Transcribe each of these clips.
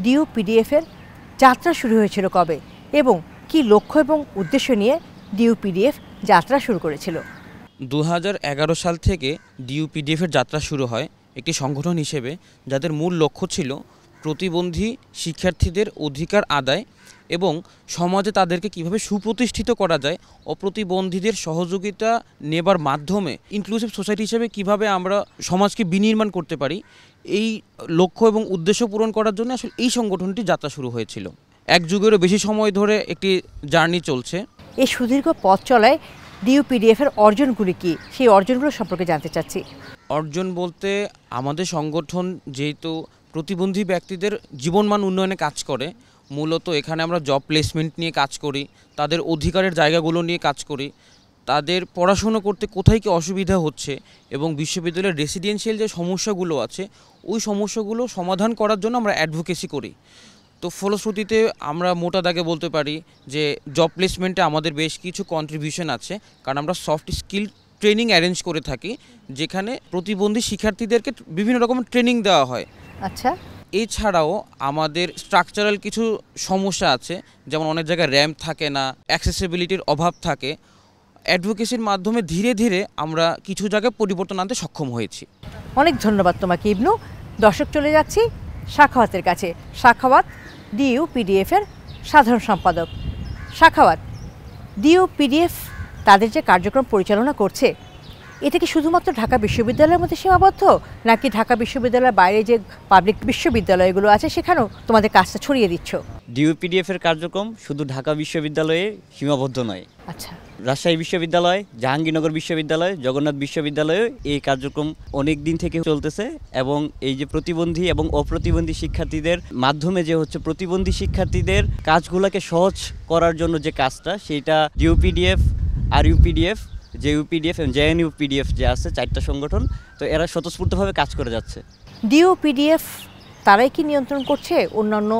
ডিইউপিডিএফ এর যাত্রা শুরু হয়েছিল কবে এবং কি লক্ষ্য এবং উদ্দেশ্য নিয়ে ডিইউপিডিএফ যাত্রা শুরু করেছিল? 2011 সাল থেকে ডিইউপিডিএফ এর যাত্রা শুরু হয় একটি সংগঠন হিসেবে, যাদের মূল লক্ষ্য ছিল প্রতিবন্ধী শিক্ষার্থীদের অধিকার আদায় এবং সমাজে তাদেরকে কিভাবে সুপ্রতিষ্ঠিত করা যায়, অপ্রতিবন্ধীদের সহযোগিতা নেবার মাধ্যমে ইনক্লুসিভ সোসাইটি হিসেবে কিভাবে আমরা সমাজকে বিনির্মাণ করতে পারি। এই লক্ষ্য এবং উদ্দেশ্য পূরণ করার জন্য আসলে এই সংগঠনটি যাত্রা শুরু হয়েছিল। এক যুগেরও বেশি সময় ধরে একটি জার্নি চলছে। এই সুদীর্ঘ পথ চলায় ডিইউপিডিএফ এর অর্জনগুলি কি, সেই অর্জনগুলো সম্পর্কে জানতে চাচ্ছি। অর্জন বলতে আমাদের সংগঠন যেহেতু প্রতিবন্ধী ব্যক্তিদের জীবনমান উন্নয়নে কাজ করে, মূলত এখানে আমরা জব প্লেসমেন্ট নিয়ে কাজ করি, তাদের অধিকারের জায়গাগুলো নিয়ে কাজ করি, তাদের পড়াশুনো করতে কোথায় কি অসুবিধা হচ্ছে এবং বিশ্ববিদ্যালয়ের রেসিডেন্সিয়াল যে সমস্যাগুলো আছে ওই সমস্যাগুলো সমাধান করার জন্য আমরা অ্যাডভোকেসি করি। তো ফলশ্রুতিতে আমরা মোটা দাগে বলতে পারি যে জব প্লেসমেন্টে আমাদের বেশ কিছু কন্ট্রিবিউশন আছে, কারণ আমরা সফট স্কিল ট্রেনিং অ্যারেঞ্জ করে থাকি, যেখানে প্রতিবন্ধী শিক্ষার্থীদেরকে বিভিন্ন রকমের ট্রেনিং দেওয়া হয়। আচ্ছা, এছাড়াও আমাদের স্ট্রাকচারাল কিছু সমস্যা আছে, যেমন অনেক জায়গায় র্যাম্প থাকে না, অ্যাক্সেসিবিলিটির অভাব থাকে। অ্যাডভোকেসির মাধ্যমে ধীরে ধীরে আমরা কিছু জায়গায় পরিবর্তন আনতে সক্ষম হয়েছি। অনেক ধন্যবাদ তোমাকে ইবনু। দর্শক, চলে যাচ্ছি সাখাওয়াতের কাছে। সাখাওয়াত ডিইউপিডিএফ এর সাধারণ সম্পাদক। সাখাওয়াত, ডিইউপিডিএফ তাদের যে কার্যক্রম পরিচালনা করছে, এটা কি শুধুমাত্র ঢাকা বিশ্ববিদ্যালয়ের মধ্যে সীমাবদ্ধ, নাকি ঢাকা বিশ্ববিদ্যালয়ের বাইরে যে পাবলিক বিশ্ববিদ্যালয়গুলো আছে সেখানেও তোমাদের কাজটা ছড়িয়ে দিচ্ছ? ডিইউপিডিএফ এর কার্যক্রম শুধু ঢাকা বিশ্ববিদ্যালয়ে সীমাবদ্ধ নয়। আচ্ছা, রাজশাহী বিশ্ববিদ্যালয়, জাহাঙ্গীরনগর বিশ্ববিদ্যালয়, জগন্নাথ বিশ্ববিদ্যালয়ে এই কার্যক্রম অনেক দিন থেকে চলতেছে এবং এই যে প্রতিবন্ধী এবং অপ্রতিবন্ধী শিক্ষার্থীদের মাধ্যমে যে হচ্ছে প্রতিবন্ধী শিক্ষার্থীদের কাজগুলোকে সহজ করার জন্য যে কাজটা, সেইটা ডিইউপিডিএফ, আরইউপিডিএফ, জেইউপিডিএফ এবং জেএনইউপিডিএফ যে আছে, 4টা সংগঠন, তো এরা স্বতঃস্ফূর্তভাবে কাজ করে যাচ্ছে। ডিইউপিডিএফ তারাই কি নিয়ন্ত্রণ করছে অন্যান্য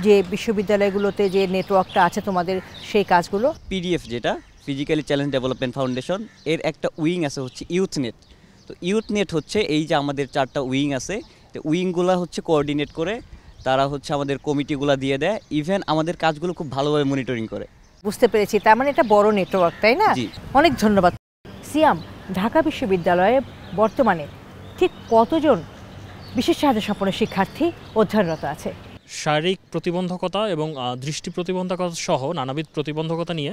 যে বিশ্ববিদ্যালয়গুলোতে যে নেটওয়ার্কটা আছে তোমাদের, সেই কাজগুলো? পিডিএফ যেটা ফিজিক্যালি চ্যালেঞ্জ ডেভেলপমেন্ট ফাউন্ডেশন, এর একটা উইং আছে হচ্ছে ইউথ নেট। তো ইউথ নেট হচ্ছে এই যে আমাদের 4টা উইং আছে, তো উইংগুলো হচ্ছে কোঅর্ডিনেট করে, তারা হচ্ছে আমাদের কমিটিগুলো দিয়ে দেয়, ইভেন আমাদের কাজগুলো খুব ভালোভাবে মনিটরিং করে। বুঝতে পেরেছি, তার মানে এটা বড় নেটওয়ার্ক, তাই না? অনেক ধন্যবাদ। সিয়াম, ঢাকা বিশ্ববিদ্যালয়ে বর্তমানে ঠিক কতজন বিশেষ চাহিদা সম্পন্ন শিক্ষার্থী অধ্যয়নরত আছে? শারীরিক প্রতিবন্ধকতা এবং দৃষ্টি প্রতিবন্ধকতা সহ নানাবিধ প্রতিবন্ধকতা নিয়ে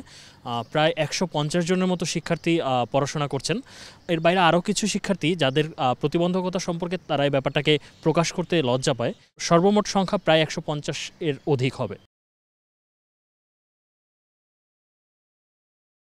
প্রায় 150 জনের মতো শিক্ষার্থী পড়াশোনা করছেন। এর বাইরে আরও কিছু শিক্ষার্থী যাদের প্রতিবন্ধকতা সম্পর্কে তারা এই ব্যাপারটাকে প্রকাশ করতে লজ্জা পায়। সর্বমোট সংখ্যা প্রায় 150 এর অধিক হবে।